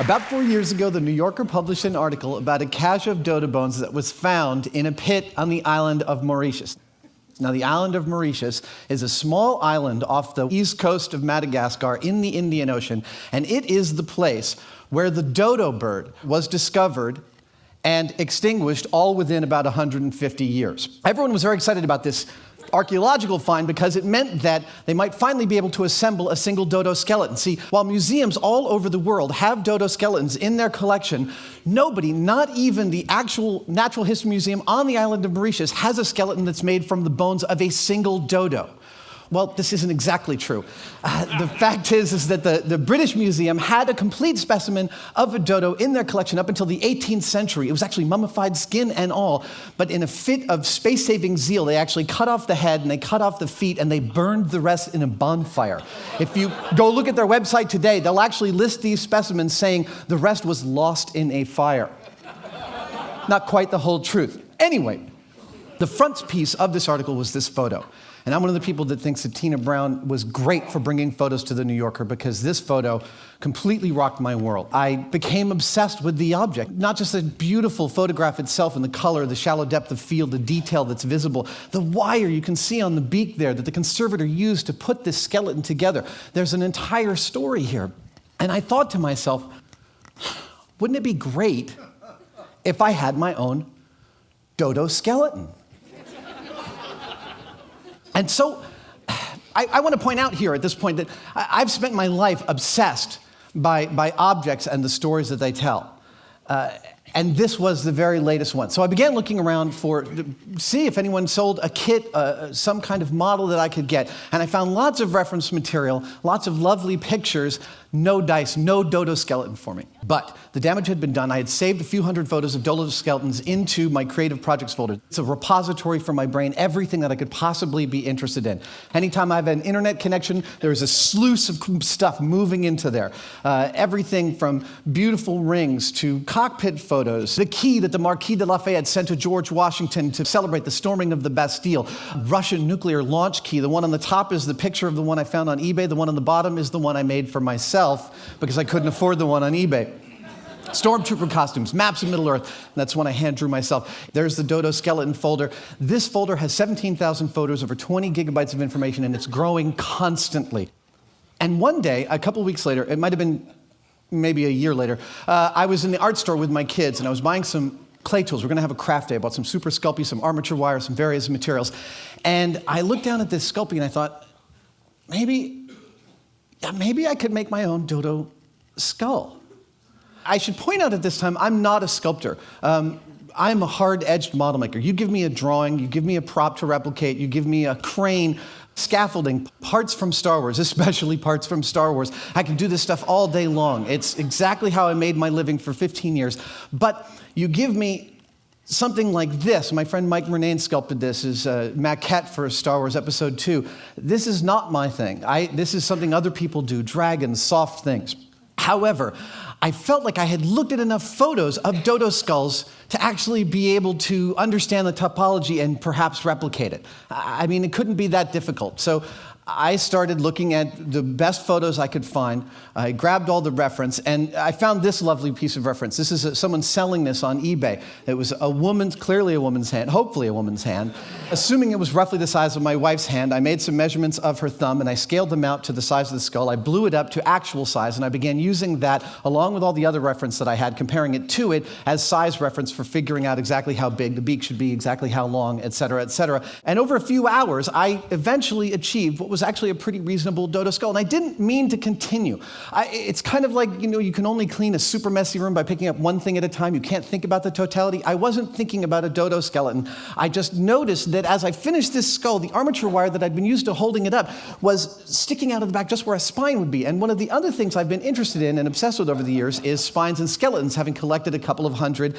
About 4 years ago, the New Yorker published an article about a cache of dodo bones that was found in a pit on the island of Mauritius. Now, the island of Mauritius is a small island off the east coast of Madagascar in the Indian Ocean, and it is the place where the dodo bird was discovered and extinguished all within about 150 years. Everyone was very excited about this archaeological find because it meant that they might finally be able to assemble a single dodo skeleton. See, while museums all over the world have dodo skeletons in their collection, nobody, not even the actual Natural History Museum on the island of Mauritius, has a skeleton that's made from the bones of a single dodo. Well, this isn't exactly true. The fact is that the British Museum had a complete specimen of a dodo in their collection up until the 18th century. It was actually mummified, skin and all. But in a fit of space-saving zeal, they actually cut off the head and they cut off the feet and they burned the rest in a bonfire. If you go look at their website today, they'll actually list these specimens saying the rest was lost in a fire. Not quite the whole truth. Anyway, the frontispiece of this article was this photo. And I'm one of the people that thinks that Tina Brown was great for bringing photos to the New Yorker because this photo completely rocked my world. I became obsessed with the object, not just the beautiful photograph itself and the color, the shallow depth of field, the detail that's visible, the wire you can see on the beak there that the conservator used to put this skeleton together. There's an entire story here. And I thought to myself, wouldn't it be great if I had my own dodo skeleton? And so I want to point out here at this point that I've spent my life obsessed by objects and the stories that they tell. And this was the very latest one. So I began looking around to see if anyone sold a kit, some kind of model that I could get. And I found lots of reference material, lots of lovely pictures, no dice, no dodo skeleton for me. But the damage had been done. I had saved a few hundred photos of dodo skeletons into my creative projects folder. It's a repository for my brain, everything that I could possibly be interested in. Anytime I have an internet connection, there's a sluice of stuff moving into there. Everything from beautiful rings to cockpit photos, the key that the Marquis de Lafayette sent to George Washington to celebrate the storming of the Bastille, Russian nuclear launch key. The one on the top is the picture of the one I found on eBay. The one on the bottom is the one I made for myself because I couldn't afford the one on eBay. Stormtrooper costumes, maps of Middle-earth. That's one I hand-drew myself. There's the dodo skeleton folder. This folder has 17,000 photos, over 20 gigabytes of information, and it's growing constantly. And one day, a couple weeks later, it might have been maybe a year later, I was in the art store with my kids, and I was buying some clay tools. We're going to have a craft day. I bought some Super Sculpey, some armature wire, some various materials. And I looked down at this Sculpey, and I thought, maybe I could make my own dodo skull. I should point out at this time, I'm not a sculptor. I'm a hard-edged model maker. You give me a drawing, you give me a prop to replicate, you give me a crane, scaffolding, parts from Star Wars, especially parts from Star Wars. I can do this stuff all day long. It's exactly how I made my living for 15 years. But you give me something like this. My friend Mike Murnane sculpted this as a maquette for Star Wars Episode 2. This is not my thing. This is something other people do, dragons, soft things. However, I felt like I had looked at enough photos of dodo skulls to actually be able to understand the topology and perhaps replicate it. I mean, it couldn't be that difficult. So I started looking at the best photos I could find. I grabbed all the reference, and I found this lovely piece of reference. This is someone selling this on eBay. It was clearly a woman's hand, hopefully a woman's hand. Assuming it was roughly the size of my wife's hand, I made some measurements of her thumb, and I scaled them out to the size of the skull. I blew it up to actual size, and I began using that, along with all the other reference that I had, comparing it to it as size reference for figuring out exactly how big the beak should be, exactly how long, et cetera, et cetera. And over a few hours, I eventually achieved what was actually a pretty reasonable dodo skull. And I didn't mean to continue. It's kind of like, you can only clean a super messy room by picking up one thing at a time. You can't think about the totality. I wasn't thinking about a dodo skeleton. I just noticed that as I finished this skull, the armature wire that I'd been used to holding it up was sticking out of the back just where a spine would be. And one of the other things I've been interested in and obsessed with over the years is spines and skeletons, having collected a couple of hundred.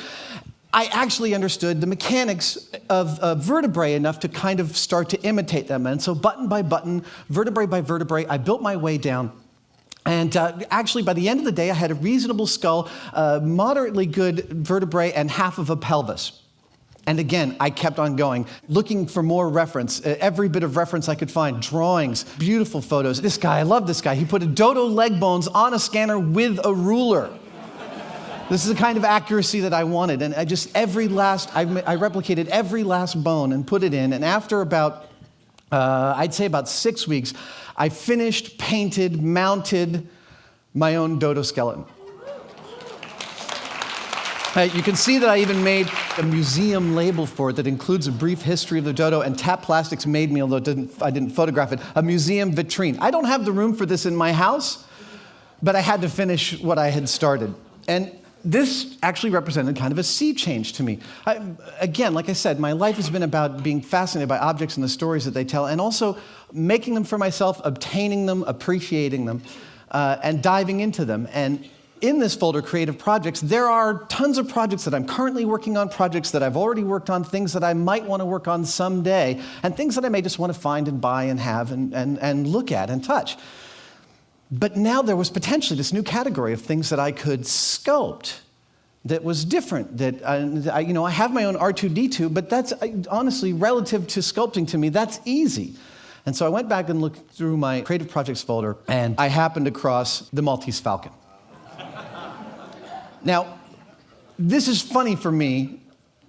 I actually understood the mechanics of vertebrae enough to kind of start to imitate them. And so button by button, vertebrae by vertebrae, I built my way down. And actually, by the end of the day, I had a reasonable skull, moderately good vertebrae, and half of a pelvis. And again, I kept on going, looking for more reference, every bit of reference I could find, drawings, beautiful photos. This guy, I love this guy. He put a dodo leg bones on a scanner with a ruler. This is the kind of accuracy that I wanted. And I replicated every last bone and put it in. And after about, I'd say about 6 weeks, I finished, painted, mounted my own dodo skeleton. You can see that I even made a museum label for it that includes a brief history of the dodo, and Tap Plastics made me, although I didn't photograph it, a museum vitrine. I don't have the room for this in my house, but I had to finish what I had started. And this actually represented kind of a sea change to me. Again, like I said, my life has been about being fascinated by objects and the stories that they tell, and also making them for myself, obtaining them, appreciating them, and diving into them. And in this folder, Creative Projects, there are tons of projects that I'm currently working on, projects that I've already worked on, things that I might want to work on someday, and things that I may just want to find and buy and have and look at and touch. But now there was potentially this new category of things that I could sculpt that was different. That I have my own R2-D2, but that's honestly, relative to sculpting to me, that's easy. And so I went back and looked through my Creative Projects folder, and I happened across the Maltese Falcon. Now, this is funny for me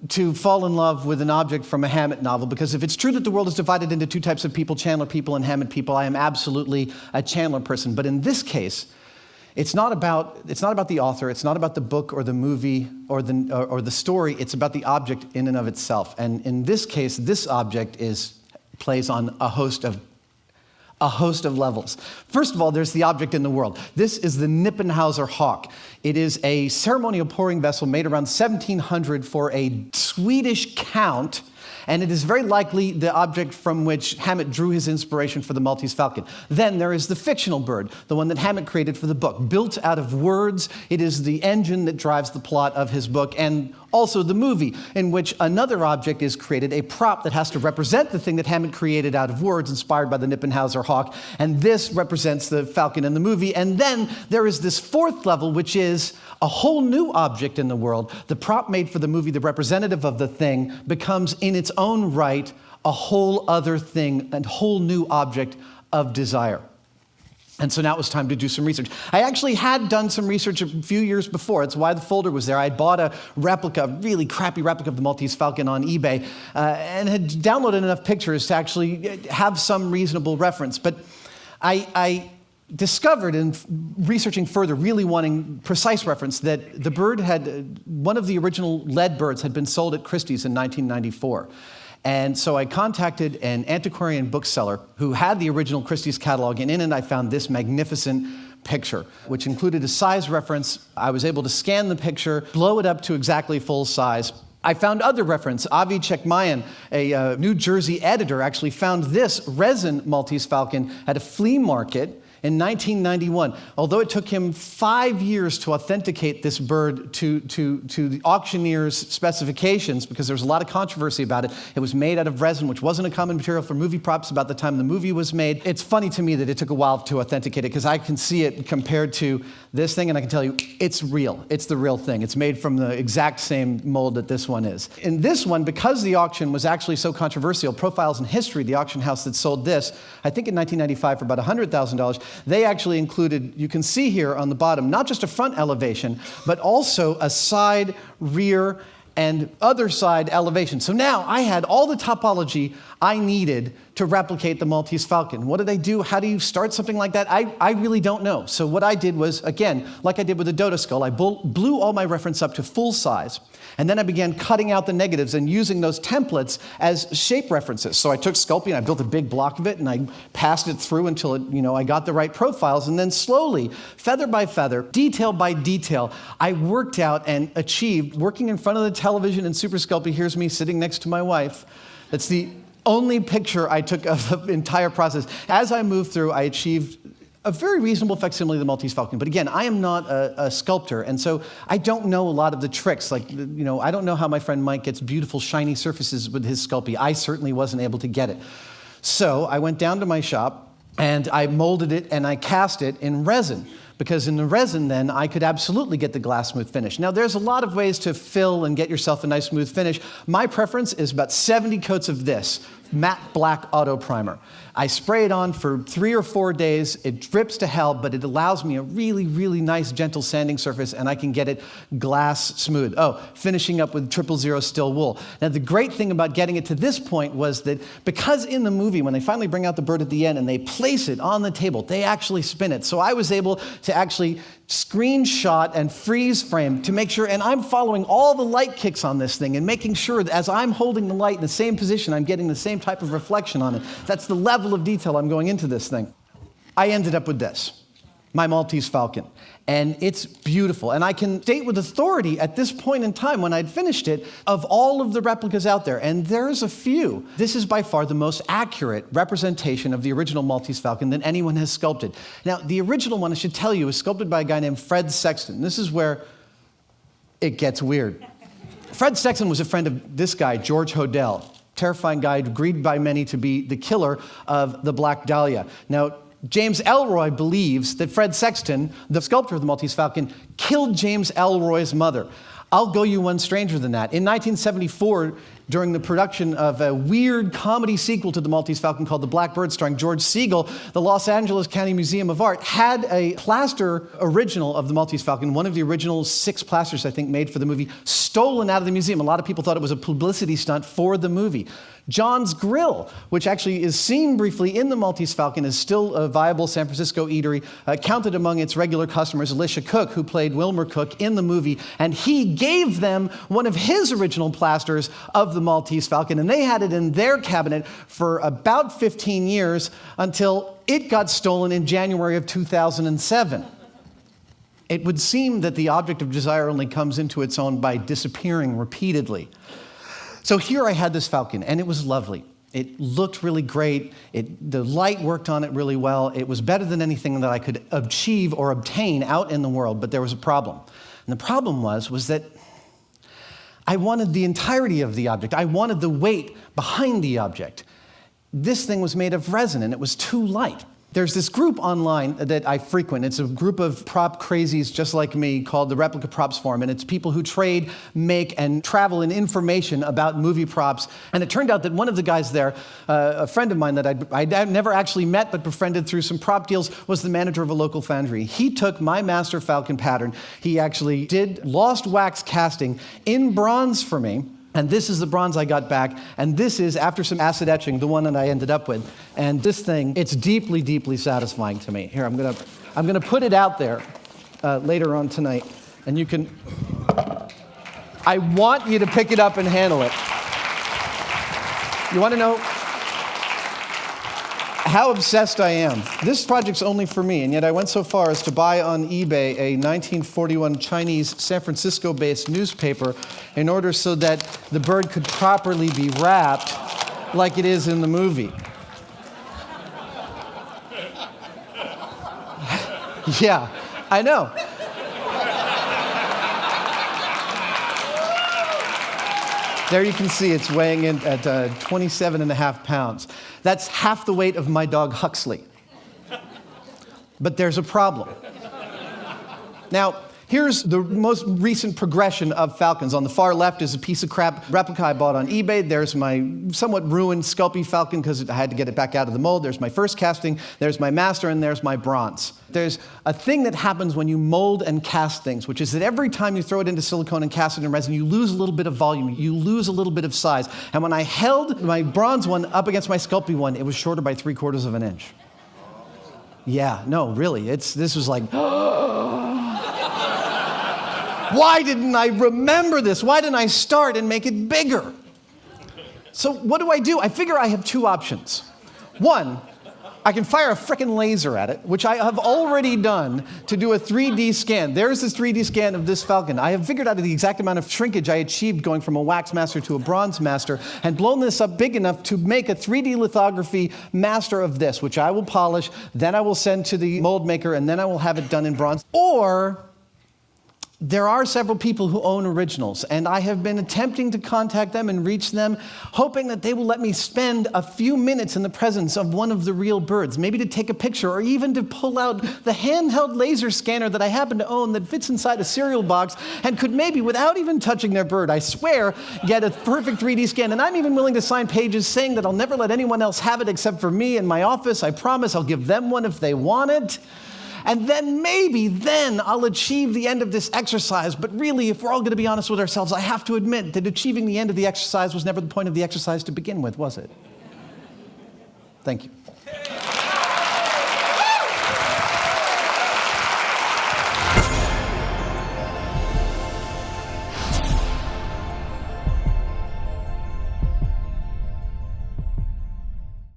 to fall in love with an object from a Hammett novel, because if it's true that the world is divided into two types of people, Chandler people and Hammett people, I am absolutely a Chandler person. But in this case, it's not about the author, it's not about the book or the movie or the story, it's about the object in and of itself. And in this case, this object plays on a host of levels. First of all, there's the object in the world. This is the Kniphausen Hawk. It is a ceremonial pouring vessel made around 1700 for a Swedish count, and it is very likely the object from which Hammett drew his inspiration for the Maltese Falcon. Then there is the fictional bird, the one that Hammett created for the book. Built out of words, it is the engine that drives the plot of his book, and also the movie, in which another object is created, a prop that has to represent the thing that Hammett created out of words, inspired by the Kniphausen Hawk, and this represents the falcon in the movie. And then there is this fourth level, which is a whole new object in the world. The prop made for the movie, the representative of the thing, becomes in its own right a whole other thing, a whole new object of desire. And so now it was time to do some research. I actually had done some research a few years before. That's why the folder was there. I bought a really crappy replica of the Maltese Falcon on eBay and had downloaded enough pictures to actually have some reasonable reference. But I discovered in researching further, really wanting precise reference, that the bird one of the original lead birds had been sold at Christie's in 1994. And so I contacted an antiquarian bookseller who had the original Christie's catalog, and in it I found this magnificent picture, which included a size reference. I was able to scan the picture, blow it up to exactly full size. I found other reference. Avi Chekmayan, a New Jersey editor, actually found this resin Maltese Falcon at a flea market in 1991. Although it took him 5 years to authenticate this bird to the auctioneer's specifications, because there was a lot of controversy about it. It was made out of resin, which wasn't a common material for movie props about the time the movie was made. It's funny to me that it took a while to authenticate it, because I can see it compared to this thing, and I can tell you it's real. It's the real thing. It's made from the exact same mold that this one is. In this one, because the auction was actually so controversial, Profiles in History, the auction house that sold this, I think in 1995 for about $100,000, they actually included, you can see here on the bottom, not just a front elevation, but also a side, rear, and other side elevation. So now I had all the topology I needed to replicate the Maltese Falcon. What did I do? How do you start something like that? I really don't know. So what I did was, again, like I did with the dodo skull, I blew all my reference up to full size. And then I began cutting out the negatives and using those templates as shape references. So I took Sculpey and I built a big block of it, and I passed it through until I got the right profiles. And then slowly, feather by feather, detail by detail, I worked out and achieved, working in front of the television in Super Sculpey. Here's me sitting next to my wife. That's the only picture I took of the entire process. As I moved through, I achieved a very reasonable facsimile of the Maltese Falcon. But again, I am not a sculptor, and so I don't know a lot of the tricks. Like, I don't know how my friend Mike gets beautiful, shiny surfaces with his Sculpey. I certainly wasn't able to get it. So I went down to my shop, and I molded it, and I cast it in resin. Because in the resin, then, I could absolutely get the glass smooth finish. Now, there's a lot of ways to fill and get yourself a nice smooth finish. My preference is about 70 coats of this. matte black auto primer. I spray it on for 3 or 4 days. It drips to hell, but it allows me a really, really nice, gentle sanding surface, and I can get it glass smooth. Oh, finishing up with 000 still wool. Now, the great thing about getting it to this point was that because in the movie, when they finally bring out the bird at the end and they place it on the table, they actually spin it. So I was able to actually screenshot and freeze frame to make sure, and I'm following all the light kicks on this thing and making sure that as I'm holding the light in the same position, I'm getting the same type of reflection on it. That's the level of detail I'm going into this thing. I ended up with this, my Maltese Falcon. And it's beautiful. And I can state with authority at this point in time when I'd finished it, of all of the replicas out there, and there's a few, this is by far the most accurate representation of the original Maltese Falcon that anyone has sculpted. Now, the original one, I should tell you, was sculpted by a guy named Fred Sexton. This is where it gets weird. Fred Sexton was a friend of this guy, George Hodel, terrifying guy, agreed by many to be the killer of the Black Dahlia. Now, James Ellroy believes that Fred Sexton, the sculptor of the Maltese Falcon, killed James Ellroy's mother. I'll go you one stranger than that. In 1974, during the production of a weird comedy sequel to the Maltese Falcon called The Black Bird, starring George Segal, the Los Angeles County Museum of Art had a plaster original of the Maltese Falcon, one of the original 6 plasters, I think, made for the movie, stolen out of the museum. A lot of people thought it was a publicity stunt for the movie. John's Grill, which actually is seen briefly in the Maltese Falcon, is still a viable San Francisco eatery, counted among its regular customers Alicia Cook, who played Wilmer Cook in the movie, and he gave them one of his original plasters of the Maltese Falcon, and they had it in their cabinet for about 15 years until it got stolen in January of 2007. It would seem that the object of desire only comes into its own by disappearing repeatedly. So here I had this Falcon, and it was lovely. It looked really great. The light worked on it really well. It was better than anything that I could achieve or obtain out in the world, but there was a problem. And the problem was that I wanted the entirety of the object. I wanted the weight behind the object. This thing was made of resin, and it was too light. There's this group online that I frequent. It's a group of prop crazies just like me called the Replica Props Forum, and it's people who trade, make, and travel in information about movie props. And it turned out that one of the guys there, a friend of mine that I'd never actually met but befriended through some prop deals, was the manager of a local foundry. He took my Master Falcon pattern. He actually did lost wax casting in bronze for me. And this is the bronze I got back, and this is, after some acid etching, the one that I ended up with. And this thing, it's deeply, deeply satisfying to me. Here, I'm gonna put it out there later on tonight, and you can, I want you to pick it up and handle it. You wanna know how obsessed I am? This project's only for me, and yet I went so far as to buy on eBay a 1941 Chinese San Francisco-based newspaper in order so that the bird could properly be wrapped like it is in the movie. Yeah, I know. There you can see it's weighing in at 27.5 pounds. That's half the weight of my dog Huxley. But there's a problem. Now, here's the most recent progression of Falcons. On the far left is a piece of crap replica I bought on eBay. There's my somewhat ruined Sculpey Falcon because I had to get it back out of the mold. There's my first casting, there's my master, and there's my bronze. There's a thing that happens when you mold and cast things, which is that every time you throw it into silicone and cast it in resin, you lose a little bit of volume, you lose a little bit of size. And when I held my bronze one up against my Sculpey one, it was shorter by 3/4 of an inch. Yeah, no, really, this was like, why didn't I remember this? Why didn't I start and make it bigger? So what do? I figure I have 2 options. One, I can fire a frickin' laser at it, which I have already done to do a 3D scan. There's this 3D scan of this Falcon. I have figured out the exact amount of shrinkage I achieved going from a wax master to a bronze master and blown this up big enough to make a 3D lithography master of this, which I will polish, then I will send to the mold maker, and then I will have it done in bronze. Or There are several people who own originals, and I have been attempting to contact them and reach them, hoping that they will let me spend a few minutes in the presence of one of the real birds, maybe to take a picture or even to pull out the handheld laser scanner that I happen to own that fits inside a cereal box and could maybe, without even touching their bird, I swear, get a perfect 3D scan. And I'm even willing to sign pages saying that I'll never let anyone else have it except for me in my office. I promise I'll give them one if they want it. And then maybe then I'll achieve the end of this exercise. But really, if we're all going to be honest with ourselves, I have to admit that achieving the end of the exercise was never the point of the exercise to begin with, was it? Thank you.